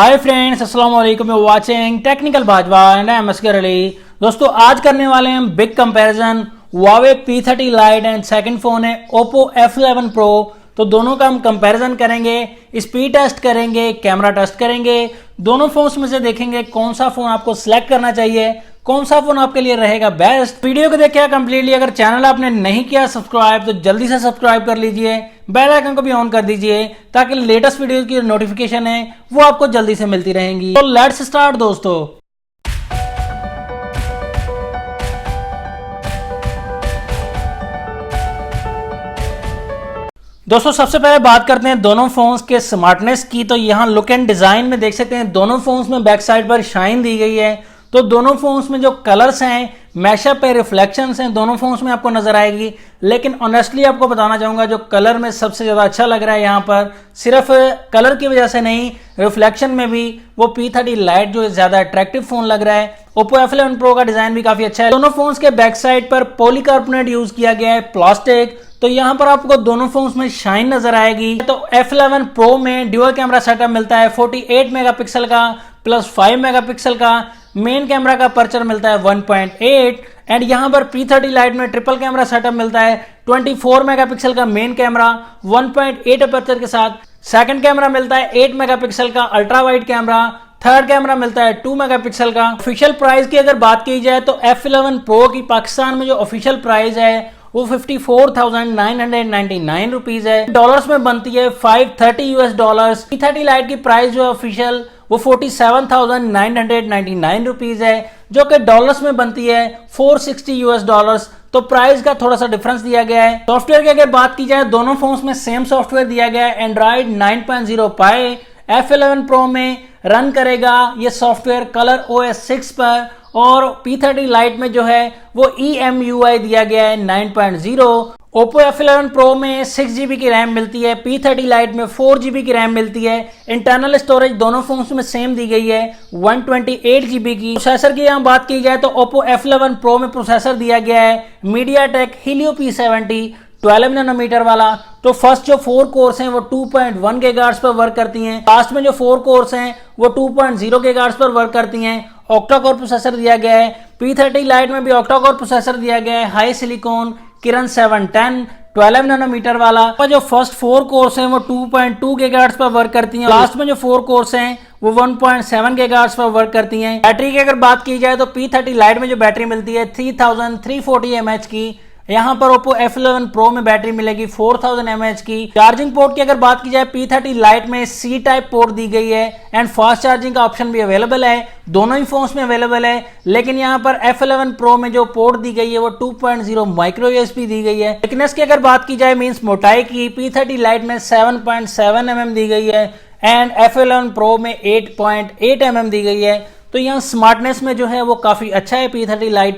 हाय friends, अस्सलाम वालेकुम। You watching technical भाजपा and I am Asghar Ali. दोस्तों, आज करने वाले हैं big comparison Huawei P30 Lite and second phone है Oppo F11 Pro। तो दोनों का हम कंपैरिजन करेंगे, स्पीड टेस्ट करेंगे, कैमरा टेस्ट करेंगे। दोनों फोन्स में से देखेंगे कौन सा फोन आपको सिलेक्ट करना चाहिए, कौन सा फोन आपके लिए रहेगा बेस्ट। वीडियो को देखिए कंप्लीटली। अगर चैनल आपने नहीं किया सब्सक्राइब तो जल्दी से सब्सक्राइब कर लीजिए, बेल आइकन को भी ऑन कर दीजिए ताकि लेटेस्ट वीडियो की नोटिफिकेशन है वो आपको जल्दी से मिलती रहेंगी। तो लेट्स स्टार्ट दोस्तों। दोस्तों, सबसे पहले बात करते हैं दोनों फोन्स के स्मार्टनेस की। तो यहाँ लुक एंड डिजाइन में देख सकते हैं दोनों फोन्स में बैक साइड पर शाइन दी गई है। तो दोनों फोन्स में जो कलर्स हैं, मैशअप है, रिफ्लेक्शंस हैं, दोनों फोन्स में आपको नजर आएगी। लेकिन ऑनेस्टली आपको बताना चाहूंगा जो कलर में सबसे ज्यादा अच्छा लग रहा है यहाँ पर, सिर्फ कलर की वजह से नहीं, रिफ्लेक्शन में भी वो P30 Lite जो ज्यादा अट्रैक्टिव फोन लग रहा है। Oppo F11 Pro का डिजाइन भी काफी अच्छा है। दोनों फोन्स के बैक साइड पर पॉलीकार्बोनेट यूज किया गया है, प्लास्टिक। तो यहाँ पर आपको दोनों फोन्स में शाइन नजर आएगी। तो F11 Pro में ड्यूअल कैमरा सेटअप मिलता है 48 मेगापिक्सल का प्लस 5 मेगापिक्सल का। मेन कैमरा का अपर्चर मिलता है 1.8 एंड यहाँ पर P30 Lite में ट्रिपल कैमरा सेटअप मिलता है 24 मेगापिक्सल का मेन कैमरा 1.8 अपर्चर के साथ। सेकंड कैमरा मिलता है 8 मेगापिक्सल का ultra wide camera. Third camera मिलता है 2 मेगापिक्सल का। ऑफिशियल प्राइस की अगर बात की जाए तो F11 Pro की पाकिस्तान में जो ऑफिशियल प्राइस है वो 54,999 रुपीज है। डॉलर्स में बनती है 530 यूएस डॉलर्स। P30 Lite की प्राइस जो है ऑफिशियल वो 47,999 रुपीज है, जो कि डॉलर्स में बनती है 460 यूएस डॉलर्स। तो प्राइस का थोड़ा सा डिफरेंस दिया गया है। सॉफ्टवेयर की अगर बात की जाए दोनों फोन्स में सेम सॉफ्टवेयर दिया गया है, एंड्रॉइड 9.0 Pie। F11 Pro में रन करेगा ये सॉफ्टवेयर कलर OS 6 पर, और P30 Lite में जो है वो EMUI दिया गया है 9.0। Oppo F11 Pro में 6GB की रैम मिलती है, P30 Lite में 4GB की रैम मिलती है। इंटरनल स्टोरेज दोनों फोन्स में सेम दी गई है 128GB की। प्रोसेसर की यहाँ बात की जाए तो Oppo F11 Pro में प्रोसेसर दिया गया है MediaTek Helio P70 12 नैनोमीटर वाला। तो फर्स्ट जो 4 कोर्स हैं वो 2.1 गीगाहर्ट्ज पर वर्क करती हैं, लास्ट में जो 4 कोर्स हैं वो 2.0 गीगाहर्ट्ज पर वर्क करती हैं। ऑक्टा कोर प्रोसेसर दिया गया है। P30 Lite में भी ऑक्टा कोर प्रोसेसर दिया गया है, हाई सिलिकॉन किरण 710 12 नैनोमीटर वाला। जो फर्स्ट 4 कोर्स हैं वो 2.2 गीगाहर्ट्ज पर वर्क करती हैं, लास्ट में जो 4 कोर्स हैं वो 1.7 गीगाहर्ट्ज पर वर्क करती हैं। बैटरी की अगर बात की जाए तो P30 Lite में जो बैटरी मिलती है 3340 mAh की, यहाँ पर Oppo F11 Pro में बैटरी मिलेगी 4000 mAh की। चार्जिंग पोर्ट की अगर बात की जाए P30 Lite में C टाइप पोर्ट दी गई है एंड फास्ट चार्जिंग का ऑप्शन भी अवेलेबल है, दोनों ही फोन्स में अवेलेबल है। लेकिन यहाँ पर F11 Pro में जो पोर्ट दी गई है वो 2.0 माइक्रो USB दी गई है। थिकनेस की अगर बात की जाए मींस मोटाई की, P30 Lite में 7.7 mm दी गई है एंड F11 Pro में 8.8 mm दी गई है। तो यहाँ स्मार्टनेस में जो है वो काफी अच्छा है P30 Lite।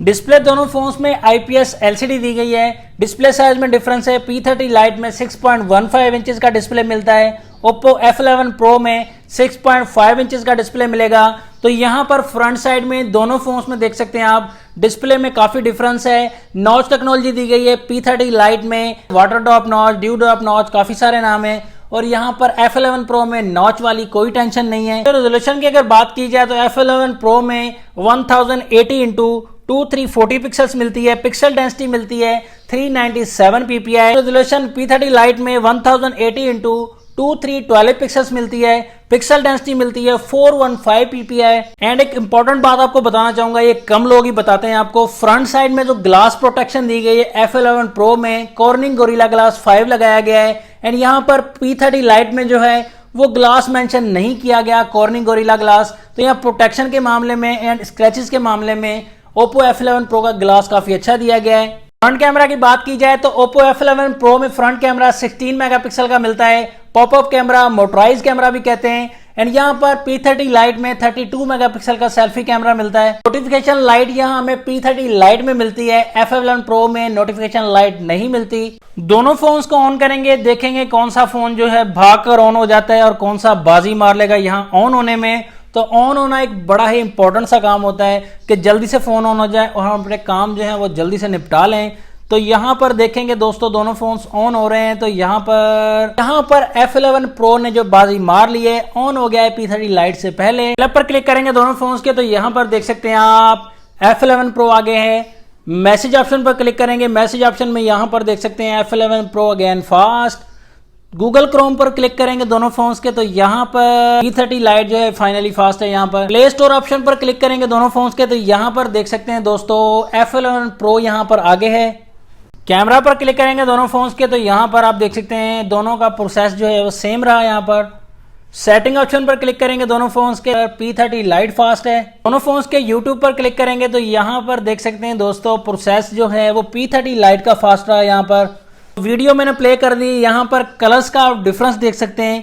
डिस्प्ले दोनों फोन्स में IPS LCD दी गई है। डिस्प्ले साइज में डिफरेंस है, P30 Lite में 6.15 इंचेस का डिस्प्ले मिलता है, Oppo F11 Pro में 6.5 इंचेस का डिस्प्ले मिलेगा। तो यहाँ पर फ्रंट साइड में दोनों फोन्स में देख सकते हैं आप डिस्प्ले में काफी डिफरेंस है। नॉच टेक्नोलॉजी दी गई है P30 Lite में, water drop notch, dew drop notch, काफी सारे नाम है। और यहाँ पर F11 Pro में नॉच वाली कोई टेंशन नहीं है। तो रेजोल्यूशन की अगर बात की जाए तो F11 Pro में 1080x2340 पिक्सल्स मिलती है, पिक्सल डेंसिटी मिलती है 397 ppi। रेजोल्यूशन P30 Lite में 1080x2312 पिक्सल्स मिलती है, पिक्सल डेंसिटी मिलती है 415 ppi। एंड एक इंपॉर्टेंट बात आपको बताना चाहूंगा, ये कम लोग ही बताते हैं आपको, फ्रंट साइड में जो ग्लास प्रोटेक्शन दी गई है F11 Pro में कॉर्निंग गोरिल्ला ग्लास 5 लगाया गया है एंड यहाँ पर P30 Lite में जो है वो ग्लास मेंशन नहीं किया गया, कॉर्निंग गोरिल्ला ग्लास। तो यहाँ प्रोटेक्शन के मामले में एंड स्क्रैचेस के मामले में Oppo F11 Pro का ग्लास काफी अच्छा दिया गया है। फ्रंट कैमरा की बात की जाए तो Oppo F11 Pro में फ्रंट कैमरा 16 मेगापिक्सल का मिलता है, पॉपअप कैमरा, मोटराइज कैमरा भी कहते हैं। एंड यहाँ पर P30 Lite में 32 मेगापिक्सल का सेल्फी कैमरा मिलता है। नोटिफिकेशन लाइट यहाँ हमें P30 Lite में मिलती है, F11 Pro में नोटिफिकेशन लाइट नहीं मिलती। दोनों फोन्स को ऑन करेंगे, देखेंगे कौन सा फोन जो है भागकर ऑन हो जाता है और कौन सा बाजी मार लेगा यहाँ ऑन होने में। तो ऑन होना एक बड़ा ही इंपॉर्टेंट सा काम होता है कि जल्दी से फोन ऑन हो जाए और हम अपने काम जो है वो जल्दी से निपटा लें। तो यहाँ पर देखेंगे दोस्तों दोनों फोन्स ऑन हो रहे हैं। तो यहाँ पर F11 Pro ने जो बाजी मार ली है, ऑन हो गया है P30 Lite से पहले। क्लब पर क्लिक करेंगे दोनों फोन्स के, तो यहाँ पर देख सकते हैं आप F11 Pro आगे है। मैसेज ऑप्शन पर क्लिक करेंगे, मैसेज ऑप्शन में यहाँ पर देख सकते हैं F11 Pro again fast. Google Chrome पर क्लिक करेंगे दोनों फोन्स के, तो यहाँ पर P30 Lite जो है फाइनली फास्ट है। यहाँ पर प्ले स्टोर ऑप्शन पर क्लिक करेंगे दोनों फोन्स के, तो यहाँ पर देख सकते हैं दोस्तों F11 Pro यहाँ पर आगे है। कैमरा पर क्लिक करेंगे दोनों फोन्स के, तो यहाँ पर आप देख सकते हैं दोनों का प्रोसेस जो है वो सेम रहा। यहाँ पर सेटिंग ऑप्शन पर क्लिक करेंगे दोनों फोन्स के, P30 Lite फास्ट है। दोनों फोन्स के यूट्यूब पर क्लिक करेंगे, तो यहाँ पर देख सकते हैं दोस्तों प्रोसेस जो है वो P30 Lite का फास्ट रहा। यहाँ पर वीडियो मैंने प्ले कर दी, यहाँ पर कलर्स का आप डिफरेंस देख सकते हैं।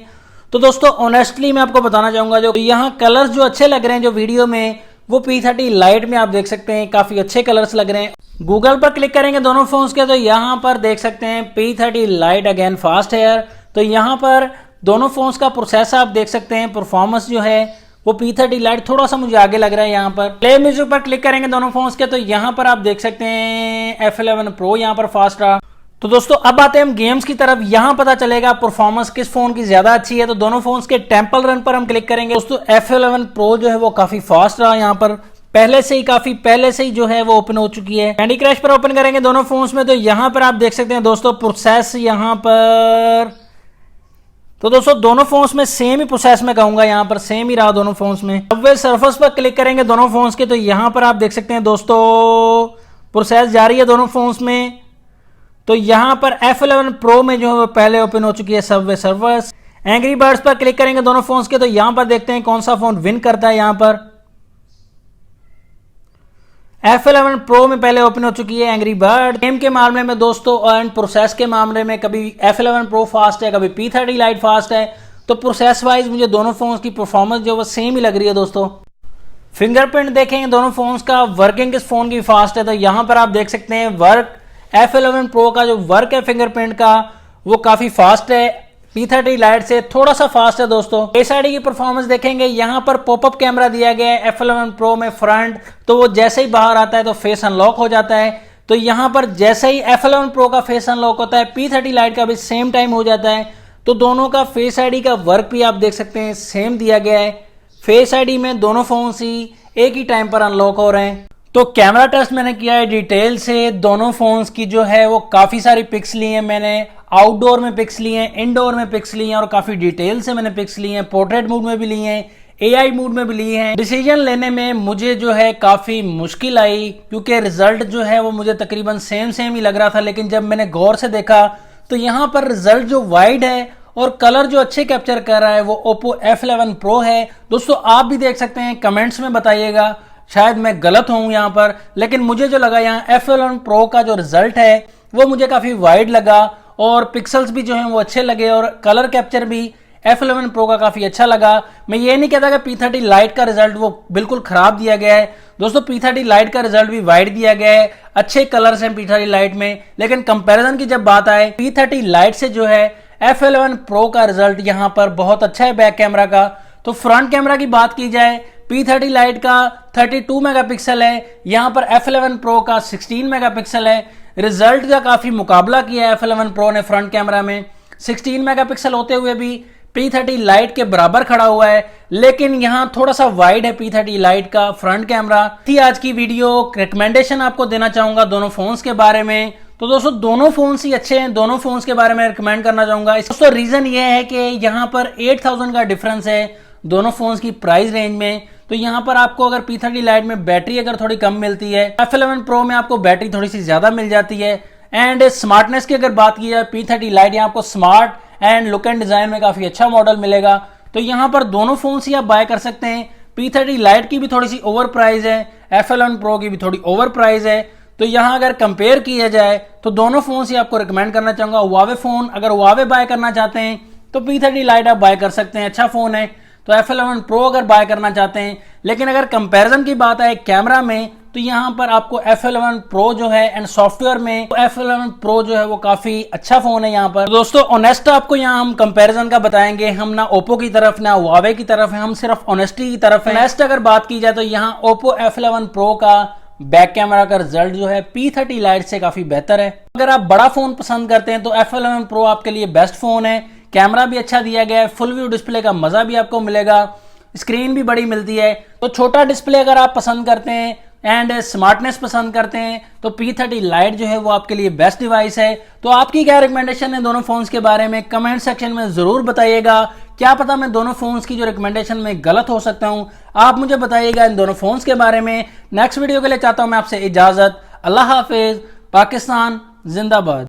तो दोस्तों ऑनेस्टली मैं आपको बताना चाहूंगा, जो यहाँ कलर्स जो अच्छे लग रहे हैं जो वीडियो में, वो P30 Lite में आप देख सकते हैं काफी अच्छे कलर्स लग रहे हैं। गूगल पर क्लिक करेंगे दोनों फोन्स के, तो यहाँ पर देख सकते हैं P30 Lite अगेन फास्ट है। तो यहाँ पर दोनों फोन्स का प्रोसेस आप देख सकते हैं, परफॉर्मेंस जो है वो P30 Lite थोड़ा सा मुझे आगे लग रहा है। यहाँ पर प्ले म्यूजिक पर क्लिक करेंगे दोनों फोन्स के, तो यहाँ पर आप देख सकते हैं F11 Pro यहाँ पर फास्ट रहा। तो दोस्तों अब आते हैं हम गेम्स की तरफ। यहाँ पता चलेगा परफॉर्मेंस किस फोन की ज्यादा अच्छी है। तो दोनों फोन्स के टेम्पल रन पर हम क्लिक करेंगे। दोस्तों F11 Pro जो है वो काफी फास्ट रहा। यहाँ पर काफी पहले से ही जो है वो ओपन हो चुकी है। कैंडी क्रश पर ओपन करेंगे दोनों फोन्स में, तो यहाँ पर आप देख सकते हैं दोस्तों प्रोसेस यहाँ पर, तो दोस्तों दोनों फोन्स में सेम ही प्रोसेस में कहूंगा, यहाँ पर सेम ही रहा दोनों फोन्स में। सबवे सर्फर्स पर क्लिक करेंगे दोनों फोन्स के, तो यहाँ पर आप देख सकते हैं दोस्तों प्रोसेस जारी है दोनों फोन्स में। तो यहाँ पर F11 Pro में जो है पहले ओपन हो चुकी है सबवे सर्फर्स। एंग्री बर्ड्स पर क्लिक करेंगे दोनों फोन्स के, तो यहाँ पर देखते हैं कौन सा फोन विन करता है। यहाँ पर F11 Pro में पहले ओपन हो चुकी है एंग्री बर्ड। गेम के मामले में दोस्तों एंड प्रोसेस के मामले में कभी F11 Pro फास्ट है, कभी P30 Lite फास्ट है। तो प्रोसेस वाइज मुझे दोनों फोन्स की परफॉर्मेंस जो वो सेम ही लग रही है दोस्तों। फिंगरप्रिंट देखेंगे दोनों फोन्स का, वर्किंग किस फोन की फास्ट है। तो यहाँ पर आप देख सकते हैं वर्क F11 Pro का जो वर्क है फिंगरप्रिंट का वो काफी फास्ट है, P30 Lite से थोड़ा सा फास्ट है दोस्तों। फेस आईडी की परफॉर्मेंस देखेंगे, यहाँ पर पॉपअप कैमरा दिया गया है F11 Pro में फ्रंट, तो वो जैसे ही बाहर आता है तो फेस अनलॉक हो जाता है। तो यहाँ पर जैसे ही F11 Pro का फेस अनलॉक होता है, P30 Lite का भी सेम टाइम हो जाता है। तो दोनों का फेस आईडी का वर्क भी आप देख सकते हैं सेम दिया गया है। फेस आईडी में दोनों फोन ही एक ही टाइम पर अनलॉक हो रहे हैं। तो कैमरा टेस्ट मैंने किया है डिटेल से, दोनों फोन्स की जो है वो काफी सारी पिक्स ली हैं मैंने। आउटडोर में पिक्स लिए हैं, इनडोर में पिक्स लिए हैं और काफी डिटेल से मैंने पिक्स लिए हैं। पोर्ट्रेट मोड में भी लिए हैं, AI मोड में भी लिए हैं। डिसीजन लेने में मुझे जो है काफी मुश्किल आई, क्योंकि रिजल्ट जो है वो मुझे तकरीबन सेम ही लग रहा था। लेकिन जब मैंने गौर से देखा तो यहाँ पर रिजल्ट जो वाइड है और कलर जो अच्छे कैप्चर कर रहा है वो Oppo F11 Pro है। दोस्तों आप भी देख सकते हैं, कमेंट्स में बताइएगा, शायद मैं गलत हूं यहाँ पर, लेकिन मुझे जो लगा यहाँ F11 Pro का जो रिजल्ट है वो मुझे काफी वाइड लगा और पिक्सल्स भी जो हैं वो अच्छे लगे और कलर कैप्चर भी F11 Pro का काफी अच्छा लगा। मैं ये नहीं कहता कि P30 Lite का रिजल्ट वो बिल्कुल खराब दिया गया है दोस्तों, P30 Lite का रिजल्ट भी वाइड दिया गया है, अच्छे कलर्स हैं P30 Lite में। लेकिन कंपैरिजन की जब बात आए P30 Lite से जो है F11 Pro का रिजल्ट यहाँ पर बहुत अच्छा है बैक कैमरा का। तो फ्रंट कैमरा की बात की जाए, P30 Lite का 32 मेगापिक्सल है, यहाँ पर F11 Pro का 16 मेगापिक्सल है। रिजल्ट का काफी मुकाबला किया है F11 Pro ने फ्रंट कैमरा में, 16 मेगापिक्सल होते हुए भी P30 Lite के बराबर खड़ा हुआ है। लेकिन यहाँ थोड़ा सा वाइड है P30 Lite का फ्रंट कैमरा। थी आज की वीडियो, रिकमेंडेशन आपको देना चाहूंगा दोनों फोन्स के बारे में। तो दोस्तों दोनों फोन्स ही अच्छे हैं, दोनों फोन्स के बारे में रिकमेंड करना चाहूंगा। दोस्तों रीजन ये है कि यहाँ पर 8000 का डिफरेंस है दोनों फोन्स की प्राइस रेंज में। तो यहाँ पर आपको अगर P30 Lite में बैटरी अगर थोड़ी कम मिलती है, F11 Pro में आपको बैटरी थोड़ी सी ज्यादा मिल जाती है। एंड स्मार्टनेस की अगर बात की जाए, P30 Lite यहाँ आपको smart and look and design में काफी अच्छा मॉडल मिलेगा। तो यहाँ पर दोनों फोन्स ही आप बाय कर सकते हैं। P30 Lite की भी थोड़ी सी ओवर प्राइस है, F11 Pro की भी थोड़ी ओवर प्राइस है। तो यहाँ अगर कंपेयर किया जाए तो दोनों फोन ही आपको रिकमेंड करना चाहूंगा। Huawei फोन अगर Huawei बाय करना चाहते हैं तो P30 Lite आप बाय कर सकते हैं, अच्छा फोन है। तो F11 Pro अगर बाय करना चाहते हैं, लेकिन अगर कंपैरिजन की बात आए कैमरा में तो यहाँ पर आपको F11 Pro जो है एंड सॉफ्टवेयर में तो F11 Pro जो है वो काफी अच्छा फोन है यहाँ पर। तो दोस्तों ऑनेस्ट आपको यहाँ हम कंपैरिजन का बताएंगे, हम ना Oppo की तरफ ना Huawei की तरफ है, हम सिर्फ ऑनेस्टी की तरफ है। ऑनेस्ट अगर बात की जाए तो यहाँ Oppo F11 Pro का बैक कैमरा का रिजल्ट जो है P30 लाइट से काफी बेहतर है। अगर आप बड़ा फोन पसंद करते हैं तो F11 Pro आपके लिए बेस्ट फोन है। कैमरा भी अच्छा दिया गया है, फुल व्यू डिस्प्ले का मजा भी आपको मिलेगा, स्क्रीन भी बड़ी मिलती है। तो छोटा डिस्प्ले अगर आप पसंद करते हैं एंड स्मार्टनेस पसंद करते हैं तो P30 लाइट जो है वो आपके लिए बेस्ट डिवाइस है। तो आपकी क्या रिकमेंडेशन है दोनों फोन्स के बारे में कमेंट सेक्शन में जरूर बताइएगा। क्या पता मैं दोनों फोन्स की जो रिकमेंडेशन में गलत हो सकता हूं, आप मुझे बताइएगा इन दोनों फोन्स के बारे में। नेक्स्ट वीडियो के लिए चाहता हूं मैं आपसे इजाजत। अल्लाह हाफिज। पाकिस्तान जिंदाबाद।